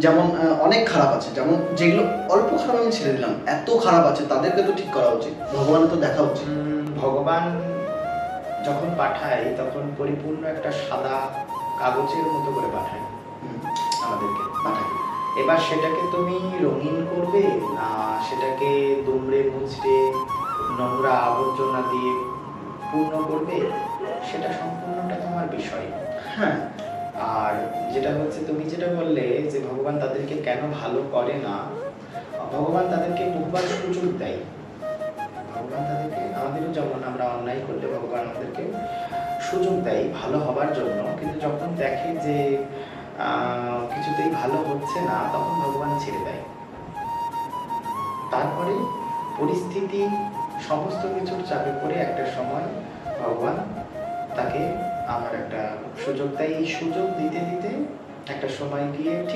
যেমন অনেক খারাপ আছে, যেমন যেগুলো অল্প খারাপ আমি ছেড়ে দিলাম, এত খারাপ আছে তাদেরকে তো ঠিক করা উচিত, ভগবানের তো দেখা উচিত। ভগবান যখন পাঠায় তখন পরিপূর্ণ একটা সাদা কাগজের মতো করে পাঠায় আমাদেরকে পাঠায়। এবার সেটাকে তুমি রঙিন করবে না সেটাকে দুমড়ে মুচড়ে নোংরা আবর্জনা দিয়ে পূর্ণ করবে, সেটা সম্পূর্ণটা তোমার বিষয়। হ্যাঁ, আর যেটা হচ্ছে তুমি যেটা বললে যে ভগবান তাদেরকে কেন ভালো করে না, ভগবান তাদেরকে বহুবার সুযোগ দেয়। ভগবান তাদেরকে, আমাদেরও যেমন আমরা অন্যায় করলে ভগবান আমাদেরকে সুযোগ দেয় ভালো হবার জন্য, কিন্তু যখন দেখে যে কিছুতেই ভালো হচ্ছে না তখন ভগবান ছেড়ে দেয়। তারপরে পরিস্থিতি সমস্ত কিছুর চাপে পড়ে একটা সময় ভগবান তাকে আমার একটা সুযোগ দেয়। এই সুযোগ দিতে দিতে একটা সময় গিয়ে